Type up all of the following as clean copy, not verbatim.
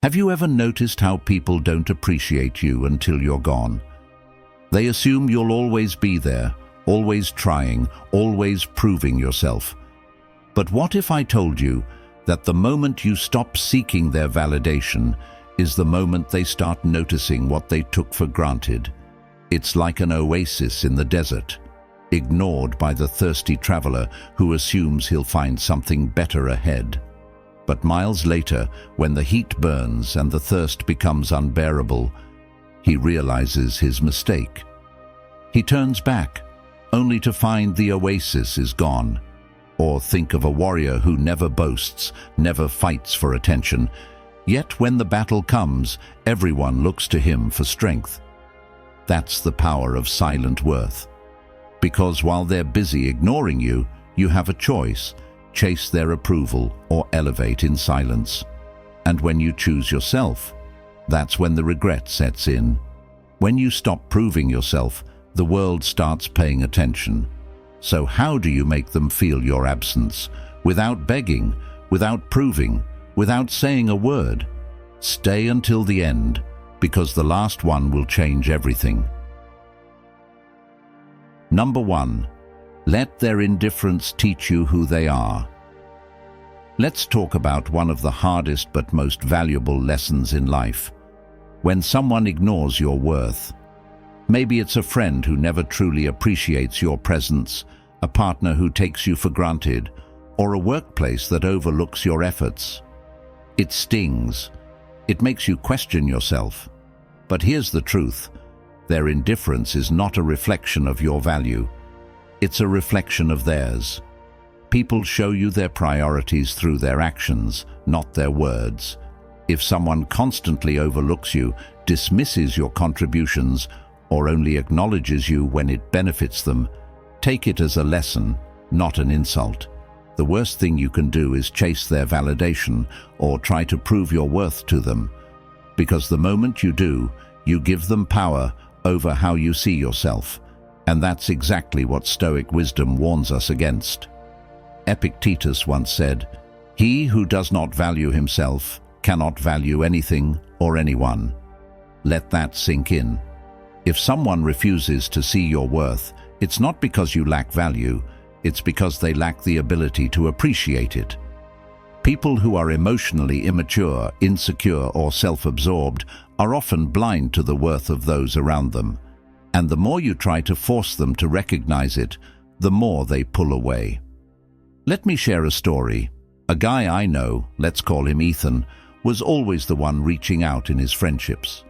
Have you ever noticed how people don't appreciate you until you're gone? They assume you'll always be there, always trying, always proving yourself. But what if I told you that the moment you stop seeking their validation is the moment they start noticing what they took for granted? It's like an oasis in the desert, ignored by the thirsty traveler who assumes he'll find something better ahead. But miles later, when the heat burns and the thirst becomes unbearable, he realizes his mistake. He turns back, only to find the oasis is gone. Or think of a warrior who never boasts, never fights for attention. Yet when the battle comes, everyone looks to him for strength. That's the power of silent worth. Because while they're busy ignoring you, you have a choice: chase their approval or elevate in silence. And when you choose yourself, that's when the regret sets in. When you stop proving yourself, the world starts paying attention. So how do you make them feel your absence? Without begging, without proving, without saying a word. Stay until the end, because the last one will change everything. Number 1. Let their indifference teach you who they are. Let's talk about one of the hardest but most valuable lessons in life. When someone ignores your worth. Maybe it's a friend who never truly appreciates your presence, a partner who takes you for granted, or a workplace that overlooks your efforts. It stings. It makes you question yourself. But here's the truth. Their indifference is not a reflection of your value. It's a reflection of theirs. People show you their priorities through their actions, not their words. If someone constantly overlooks you, dismisses your contributions, or only acknowledges you when it benefits them, take it as a lesson, not an insult. The worst thing you can do is chase their validation or try to prove your worth to them. Because the moment you do, you give them power over how you see yourself. And that's exactly what Stoic wisdom warns us against. Epictetus once said, "He who does not value himself cannot value anything or anyone." Let that sink in. If someone refuses to see your worth, it's not because you lack value, it's because they lack the ability to appreciate it. People who are emotionally immature, insecure, or self-absorbed are often blind to the worth of those around them. And the more you try to force them to recognize it, the more they pull away. Let me share a story. A guy I know, let's call him Ethan, was always the one reaching out in his friendships,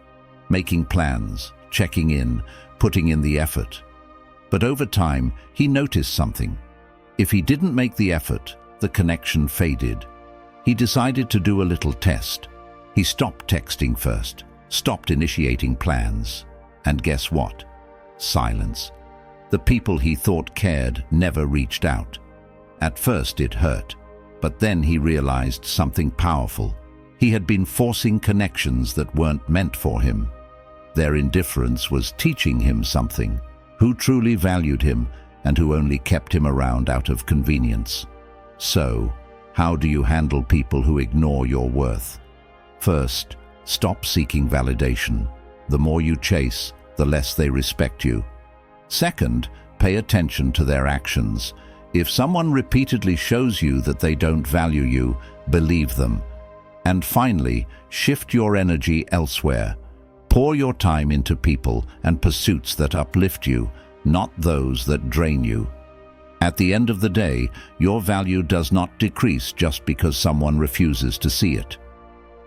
making plans, checking in, putting in the effort. But over time, he noticed something. If he didn't make the effort, the connection faded. He decided to do a little test. He stopped texting first, stopped initiating plans. And guess what? Silence. The people he thought cared never reached out. At first it hurt, but then he realized something powerful. He had been forcing connections that weren't meant for him. Their indifference was teaching him something: who truly valued him and who only kept him around out of convenience. So, how do you handle people who ignore your worth? First, stop seeking validation. The more you chase, the less they respect you. Second, pay attention to their actions. If someone repeatedly shows you that they don't value you, believe them. And finally, shift your energy elsewhere. Pour your time into people and pursuits that uplift you, not those that drain you. At the end of the day, your value does not decrease just because someone refuses to see it.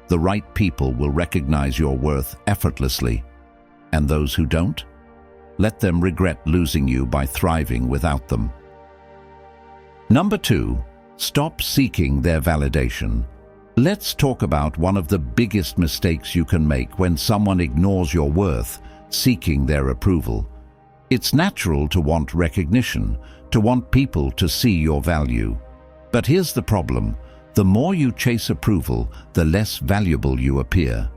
The right people will recognize your worth effortlessly. And those who don't? Let them regret losing you by thriving without them. Number 2, stop seeking their validation. Let's talk about one of the biggest mistakes you can make when someone ignores your worth, seeking their approval. It's natural to want recognition, to want people to see your value. But here's the problem: the more you chase approval, the less valuable you appear.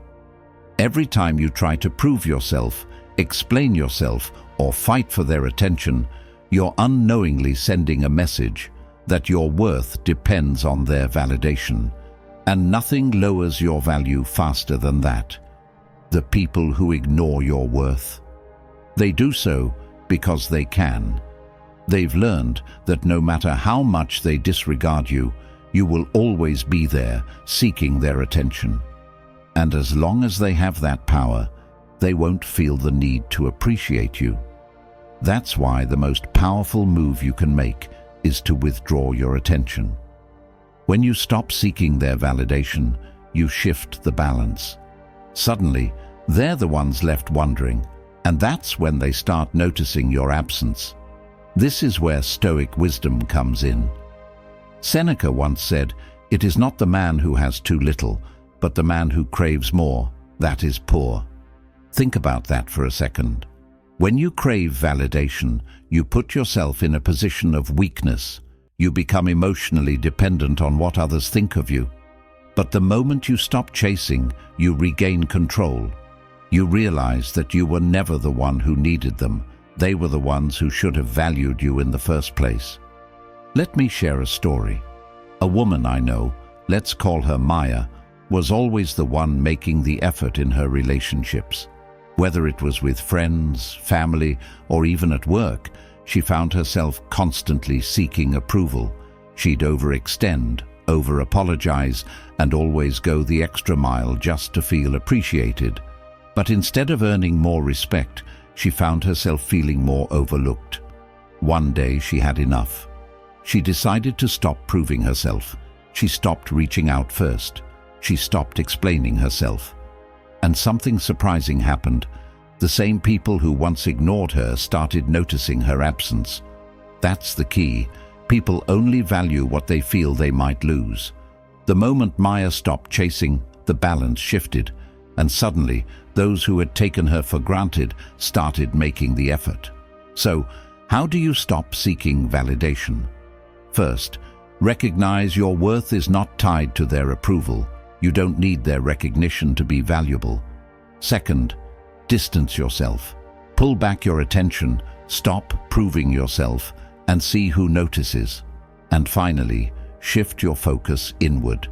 Every time you try to prove yourself, explain yourself, or fight for their attention, you're unknowingly sending a message that your worth depends on their validation. And nothing lowers your value faster than that. The people who ignore your worth. They do so because they can. They've learned that no matter how much they disregard you, you will always be there, seeking their attention. And as long as they have that power, they won't feel the need to appreciate you. That's why the most powerful move you can make is to withdraw your attention. When you stop seeking their validation, you shift the balance. Suddenly, they're the ones left wondering, and that's when they start noticing your absence. This is where Stoic wisdom comes in. Seneca once said, "It is not the man who has too little, but the man who craves more, that is poor." Think about that for a second. When you crave validation, you put yourself in a position of weakness. You become emotionally dependent on what others think of you. But the moment you stop chasing, you regain control. You realize that you were never the one who needed them. They were the ones who should have valued you in the first place. Let me share a story. A woman I know, let's call her Maya, was always the one making the effort in her relationships. Whether it was with friends, family, or even at work, she found herself constantly seeking approval. She'd overextend, over-apologize, and always go the extra mile just to feel appreciated. But instead of earning more respect, she found herself feeling more overlooked. One day she had enough. She decided to stop proving herself. She stopped reaching out first. She stopped explaining herself. And something surprising happened. The same people who once ignored her started noticing her absence. That's the key. People only value what they feel they might lose. The moment Maya stopped chasing, the balance shifted, and suddenly those who had taken her for granted started making the effort. So, how do you stop seeking validation? First, recognize your worth is not tied to their approval. You don't need their recognition to be valuable. Second, distance yourself. Pull back your attention, stop proving yourself, and see who notices. And finally, shift your focus inward.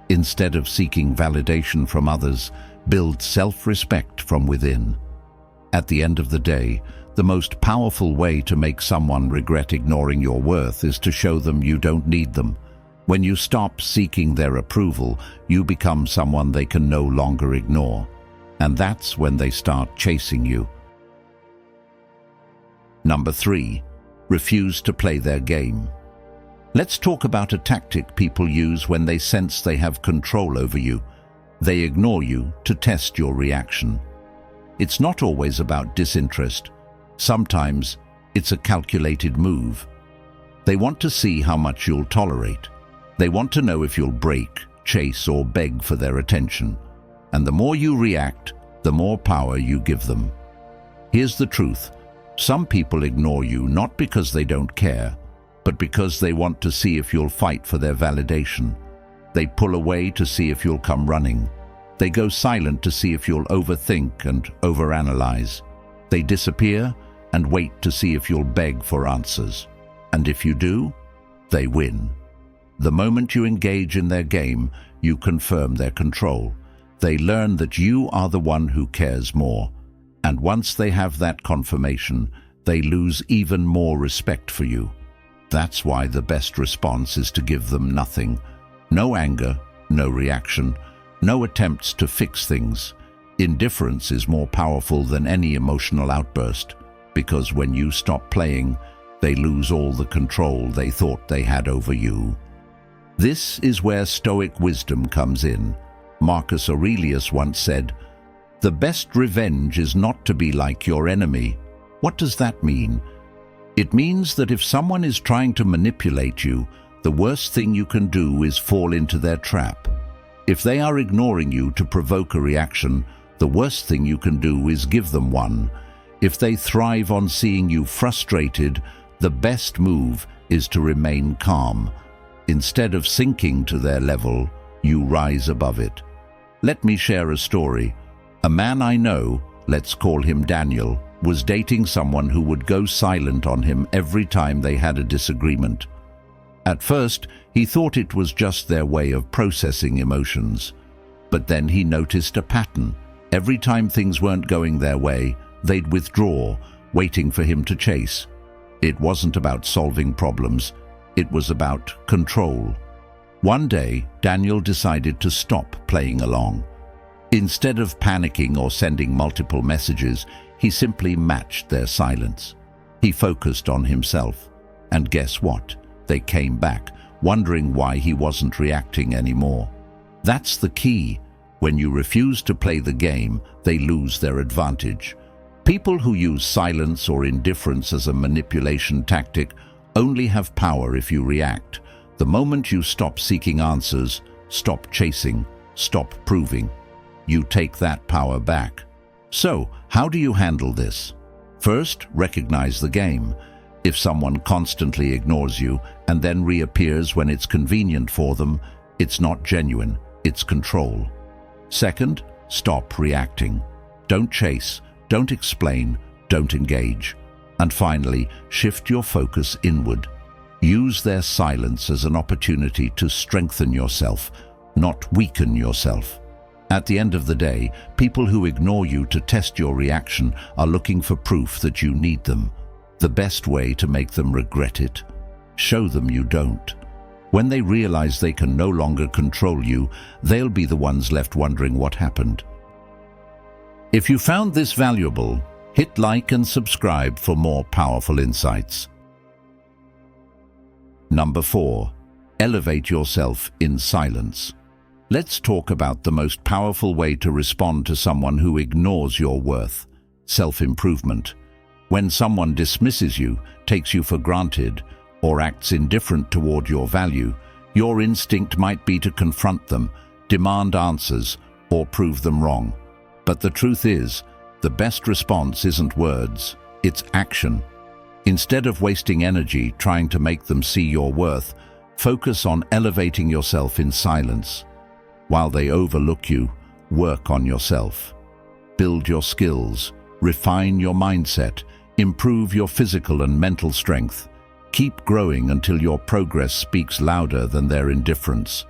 Instead of seeking validation from others, build self-respect from within. At the end of the day, the most powerful way to make someone regret ignoring your worth is to show them you don't need them. When you stop seeking their approval, you become someone they can no longer ignore. And that's when they start chasing you. Number 3, refuse to play their game. Let's talk about a tactic people use when they sense they have control over you. They ignore you to test your reaction. It's not always about disinterest. Sometimes it's a calculated move. They want to see how much you'll tolerate. They want to know if you'll break, chase, or beg for their attention. And the more you react, the more power you give them. Here's the truth. Some people ignore you not because they don't care, but because they want to see if you'll fight for their validation. They pull away to see if you'll come running. They go silent to see if you'll overthink and overanalyze. They disappear and wait to see if you'll beg for answers. And if you do, they win. The moment you engage in their game, you confirm their control. They learn that you are the one who cares more. And once they have that confirmation, they lose even more respect for you. That's why the best response is to give them nothing. No anger, no reaction, no attempts to fix things. Indifference is more powerful than any emotional outburst, because when you stop playing, they lose all the control they thought they had over you. This is where Stoic wisdom comes in. Marcus Aurelius once said, "The best revenge is not to be like your enemy." What does that mean? It means that if someone is trying to manipulate you, the worst thing you can do is fall into their trap. If they are ignoring you to provoke a reaction, the worst thing you can do is give them one. If they thrive on seeing you frustrated, the best move is to remain calm. Instead of sinking to their level, you rise above it. Let me share a story. A man I know, let's call him Daniel, was dating someone who would go silent on him every time they had a disagreement. At first, he thought it was just their way of processing emotions. But then he noticed a pattern. Every time things weren't going their way, they'd withdraw, waiting for him to chase. It wasn't about solving problems, it was about control. One day, Daniel decided to stop playing along. Instead of panicking or sending multiple messages, he simply matched their silence. He focused on himself. And guess what? They came back, wondering why he wasn't reacting anymore. That's the key. When you refuse to play the game, they lose their advantage. People who use silence or indifference as a manipulation tactic only have power if you react. The moment you stop seeking answers, stop chasing, stop proving, you take that power back. So, how do you handle this? First, recognize the game. If someone constantly ignores you and then reappears when it's convenient for them, it's not genuine, it's control. Second, stop reacting. Don't chase, don't explain, don't engage. And finally, shift your focus inward. Use their silence as an opportunity to strengthen yourself, not weaken yourself. At the end of the day, people who ignore you to test your reaction are looking for proof that you need them. The best way to make them regret it: show them you don't. When they realize they can no longer control you, they'll be the ones left wondering what happened. If you found this valuable, hit like and subscribe for more powerful insights. Number 4. Elevate yourself in silence. Let's talk about the most powerful way to respond to someone who ignores your worth: self-improvement. When someone dismisses you, takes you for granted, or acts indifferent toward your value, your instinct might be to confront them, demand answers, or prove them wrong. But the truth is, the best response isn't words, it's action. Instead of wasting energy trying to make them see your worth, focus on elevating yourself in silence. While they overlook you, work on yourself. Build your skills, refine your mindset, improve your physical and mental strength. Keep growing until your progress speaks louder than their indifference.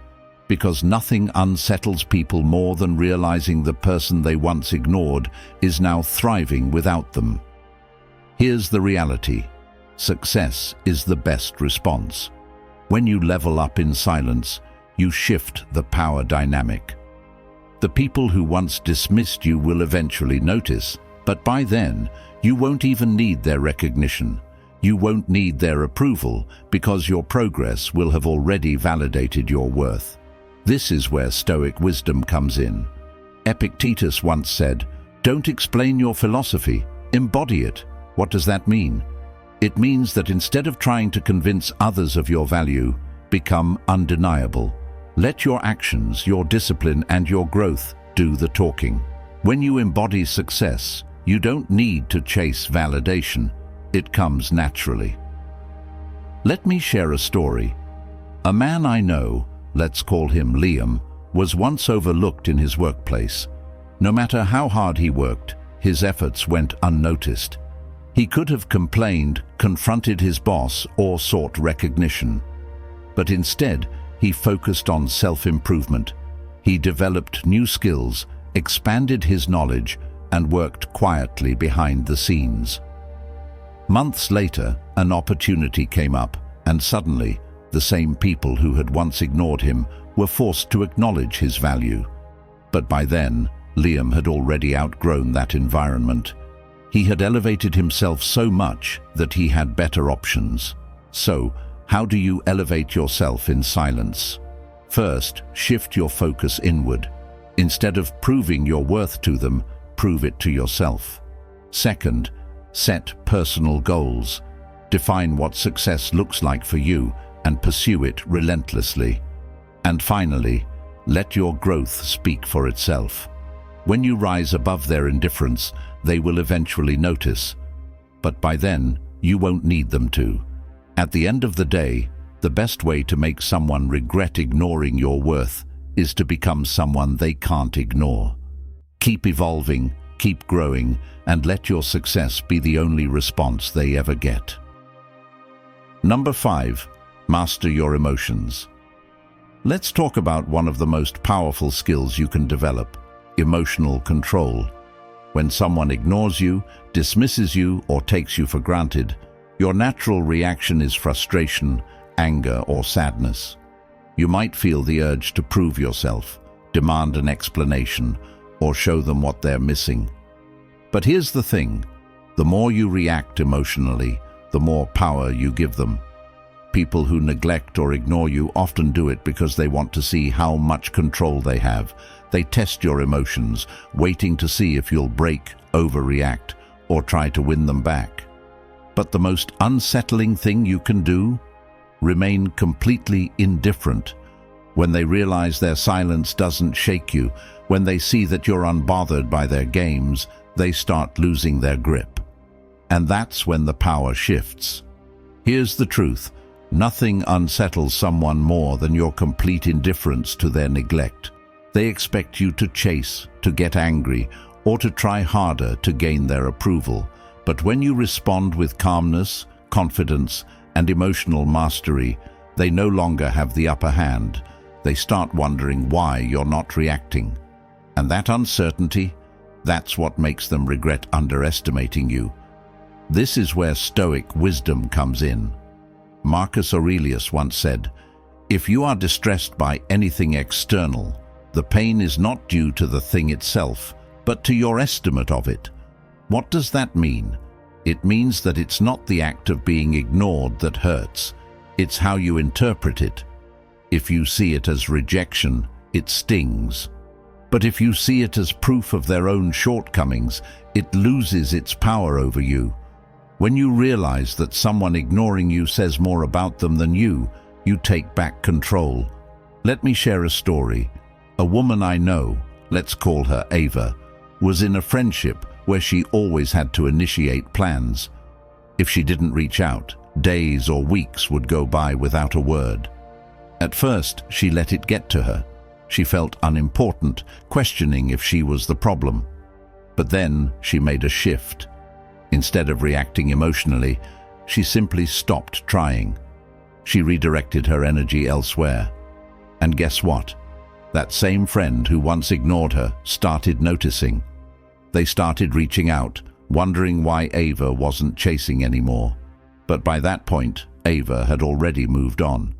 Because nothing unsettles people more than realizing the person they once ignored is now thriving without them. Here's the reality: success is the best response. When you level up in silence, you shift the power dynamic. The people who once dismissed you will eventually notice, but by then, you won't even need their recognition. You won't need their approval because your progress will have already validated your worth. This is where Stoic wisdom comes in. Epictetus once said, "Don't explain your philosophy, embody it." What does that mean? It means that instead of trying to convince others of your value, become undeniable. Let your actions, your discipline, and your growth do the talking. When you embody success, you don't need to chase validation. It comes naturally. Let me share a story. A man I know, let's call him Liam, was once overlooked in his workplace. No matter how hard he worked, his efforts went unnoticed. He could have complained, confronted his boss, or sought recognition. But instead, he focused on self-improvement. He developed new skills, expanded his knowledge, and worked quietly behind the scenes. Months later, an opportunity came up, and suddenly, the same people who had once ignored him were forced to acknowledge his value. But by then, Liam had already outgrown that environment. He had elevated himself so much that he had better options. So, how do you elevate yourself in silence? First, shift your focus inward. Instead of proving your worth to them, prove it to yourself. Second, set personal goals. Define what success looks like for you and pursue it relentlessly. And finally, let your growth speak for itself. When you rise above their indifference, they will eventually notice. But by then, you won't need them to. At the end of the day, the best way to make someone regret ignoring your worth is to become someone they can't ignore. Keep evolving, keep growing, and let your success be the only response they ever get. Number 5. Master your emotions. Let's talk about one of the most powerful skills you can develop: emotional control. When someone ignores you, dismisses you, or takes you for granted, your natural reaction is frustration, anger, or sadness. You might feel the urge to prove yourself, demand an explanation, or show them what they're missing. But here's the thing: the more you react emotionally, the more power you give them. People who neglect or ignore you often do it because they want to see how much control they have. They test your emotions, waiting to see if you'll break, overreact, or try to win them back. But the most unsettling thing you can do? Remain completely indifferent. When they realize their silence doesn't shake you, when they see that you're unbothered by their games, they start losing their grip. And that's when the power shifts. Here's the truth: nothing unsettles someone more than your complete indifference to their neglect. They expect you to chase, to get angry, or to try harder to gain their approval. But when you respond with calmness, confidence, and emotional mastery, they no longer have the upper hand. They start wondering why you're not reacting. And that uncertainty, that's what makes them regret underestimating you. This is where Stoic wisdom comes in. Marcus Aurelius once said, "If you are distressed by anything external, the pain is not due to the thing itself, but to your estimate of it." What does that mean? It means that it's not the act of being ignored that hurts, it's how you interpret it. If you see it as rejection, it stings. But if you see it as proof of their own shortcomings, it loses its power over you. When you realize that someone ignoring you says more about them than you take back control. Let me share a story. A woman I know, let's call her Ava, was in a friendship where she always had to initiate plans. If she didn't reach out, days or weeks would go by without a word. At first, she let it get to her. She felt unimportant, questioning if she was the problem. But then she made a shift. Instead of reacting emotionally, she simply stopped trying. She redirected her energy elsewhere. And guess what? That same friend who once ignored her started noticing. They started reaching out, wondering why Ava wasn't chasing anymore. But by that point, Ava had already moved on.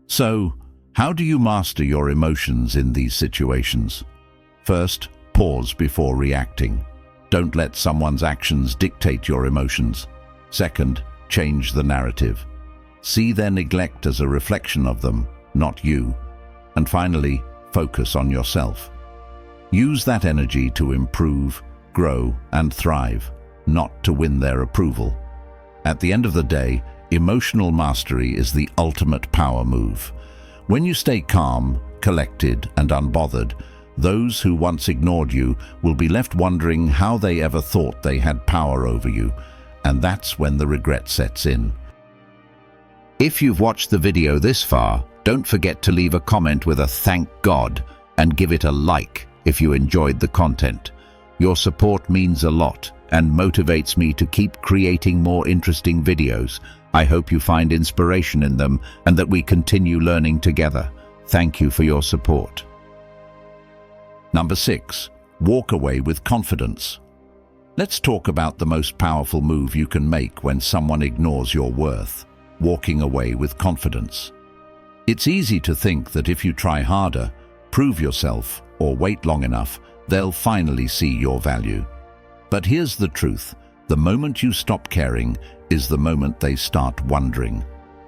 So, how do you master your emotions in these situations? First, pause before reacting. Don't let someone's actions dictate your emotions. Second, change the narrative. See their neglect as a reflection of them, not you. And finally, focus on yourself. Use that energy to improve, grow, and thrive, not to win their approval. At the end of the day, emotional mastery is the ultimate power move. When you stay calm, collected, and unbothered, those who once ignored you will be left wondering how they ever thought they had power over you, and that's when the regret sets in. If you've watched the video this far, don't forget to leave a comment with a "thank God" and give it a like if you enjoyed the content. Your support means a lot and motivates me to keep creating more interesting videos. I hope you find inspiration in them and that we continue learning together. Thank you for your support. Number 6. Walk away with confidence. Let's talk about the most powerful move you can make when someone ignores your worth: walking away with confidence. It's easy to think that if you try harder, prove yourself, or wait long enough, they'll finally see your value. But here's the truth: the moment you stop caring is the moment they start wondering.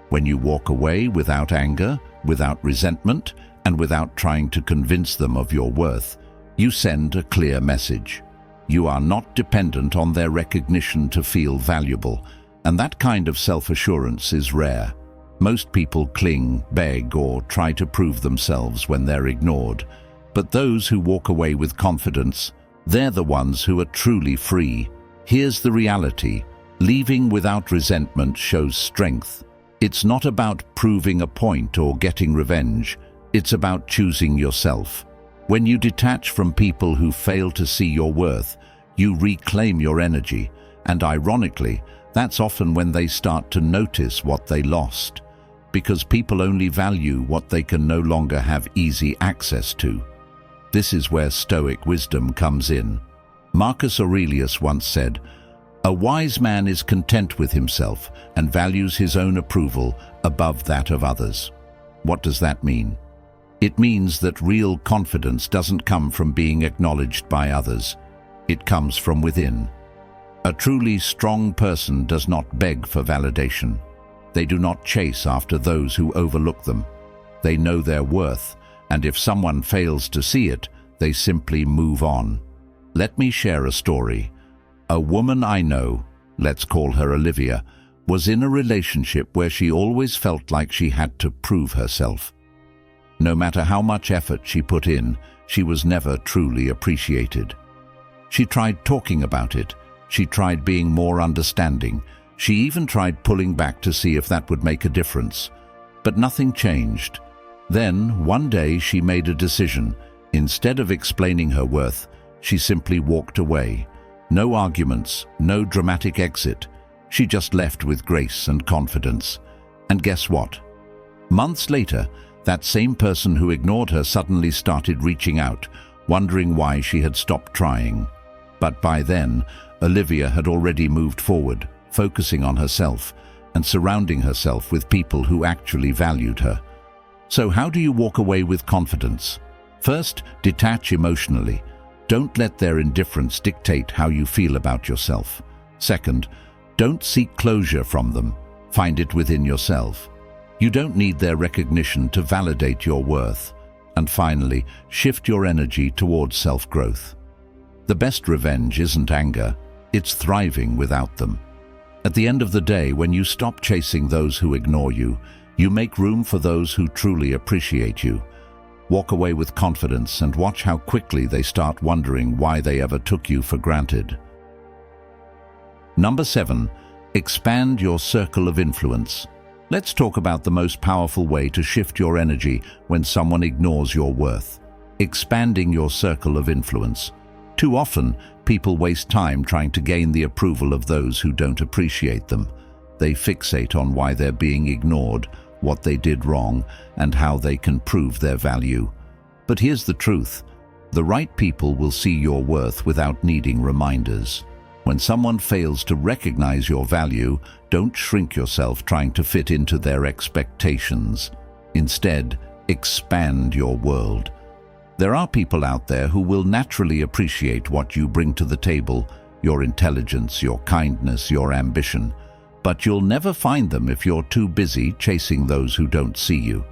When you walk away without anger, without resentment, and without trying to convince them of your worth, you send a clear message. You are not dependent on their recognition to feel valuable, and that kind of self-assurance is rare. Most people cling, beg, or try to prove themselves when they're ignored. But those who walk away with confidence, they're the ones who are truly free. Here's the reality: leaving without resentment shows strength. It's not about proving a point or getting revenge. It's about choosing yourself. When you detach from people who fail to see your worth, you reclaim your energy, and ironically, that's often when they start to notice what they lost. because people only value what they can no longer have easy access to. This is where Stoic wisdom comes in. Marcus Aurelius once said, "A wise man is content with himself and values his own approval above that of others." What does that mean? It means that real confidence doesn't come from being acknowledged by others. It comes from within. A truly strong person does not beg for validation. They do not chase after those who overlook them. They know their worth, and if someone fails to see it, they simply move on. Let me share a story. A woman I know, let's call her Olivia, was in a relationship where she always felt like she had to prove herself. No matter how much effort she put in, she was never truly appreciated. She tried talking about it. She tried being more understanding. She even tried pulling back to see if that would make a difference. But nothing changed. Then, one day, she made a decision. Instead of explaining her worth, she simply walked away. No arguments, no dramatic exit. She just left with grace and confidence. And guess what? Months later, that same person who ignored her suddenly started reaching out, wondering why she had stopped trying. But by then, Olivia had already moved forward, focusing on herself and surrounding herself with people who actually valued her. So how do you walk away with confidence? First, detach emotionally. Don't let their indifference dictate how you feel about yourself. Second, don't seek closure from them. Find it within yourself. You don't need their recognition to validate your worth. And finally, shift your energy towards self-growth. The best revenge isn't anger, it's thriving without them. At the end of the day, when you stop chasing those who ignore you, you make room for those who truly appreciate you. Walk away with confidence and watch how quickly they start wondering why they ever took you for granted. Number 7, expand your circle of influence. Let's talk about the most powerful way to shift your energy when someone ignores your worth. Expanding your circle of influence. Too often, people waste time trying to gain the approval of those who don't appreciate them. They fixate on why they're being ignored, what they did wrong, and how they can prove their value. But here's the truth. The right people will see your worth without needing reminders. When someone fails to recognize your value, don't shrink yourself trying to fit into their expectations. Instead, expand your world. There are people out there who will naturally appreciate what you bring to the table, your intelligence, your kindness, your ambition. But you'll never find them if you're too busy chasing those who don't see you.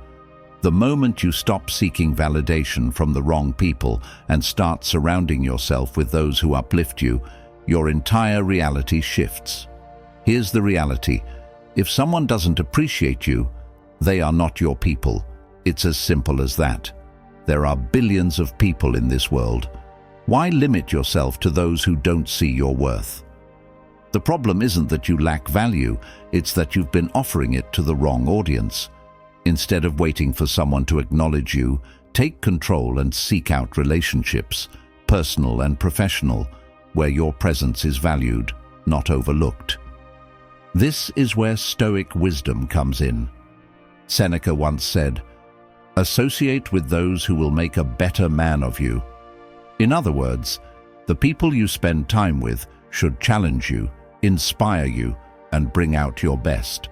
The moment you stop seeking validation from the wrong people and start surrounding yourself with those who uplift you, your entire reality shifts. Here's the reality. If someone doesn't appreciate you, they are not your people. It's as simple as that. There are billions of people in this world. Why limit yourself to those who don't see your worth? The problem isn't that you lack value, it's that you've been offering it to the wrong audience. Instead of waiting for someone to acknowledge you, take control and seek out relationships, personal and professional, where your presence is valued, not overlooked. This is where Stoic wisdom comes in. Seneca once said, "Associate with those who will make a better man of you." In other words, the people you spend time with should challenge you, inspire you, and bring out your best.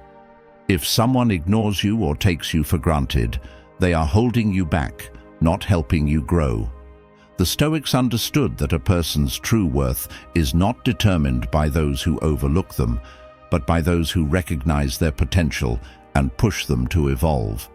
If someone ignores you or takes you for granted, they are holding you back, not helping you grow. The Stoics understood that a person's true worth is not determined by those who overlook them, but by those who recognize their potential and push them to evolve.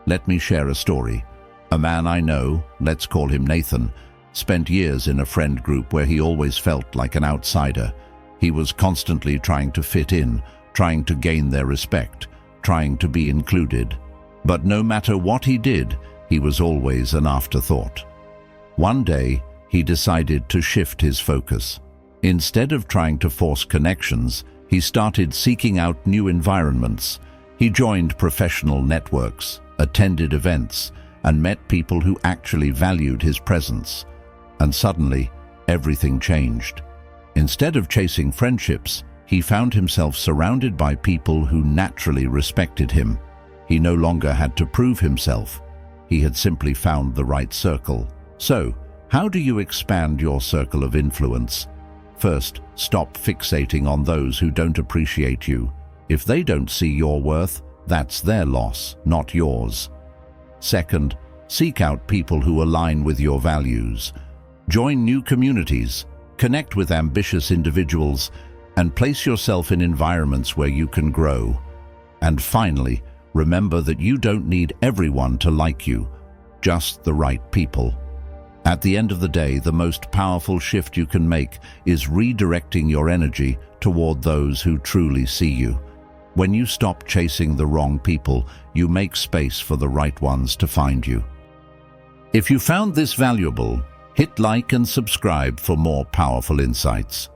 Let me share a story. A man I know, let's call him Nathan, spent years in a friend group where he always felt like an outsider. He was constantly trying to fit in, trying to gain their respect, trying to be included. But no matter what he did, he was always an afterthought. One day, he decided to shift his focus. Instead of trying to force connections, he started seeking out new environments. He joined professional networks, attended events, and met people who actually valued his presence. And suddenly, everything changed. Instead of chasing friendships, he found himself surrounded by people who naturally respected him. He no longer had to prove himself. He had simply found the right circle. So, how do you expand your circle of influence? First, stop fixating on those who don't appreciate you. If they don't see your worth, that's their loss, not yours. Second, seek out people who align with your values. Join new communities, connect with ambitious individuals, and place yourself in environments where you can grow. And finally, remember that you don't need everyone to like you, just the right people. At the end of the day, the most powerful shift you can make is redirecting your energy toward those who truly see you. When you stop chasing the wrong people, you make space for the right ones to find you. If you found this valuable, hit like and subscribe for more powerful insights.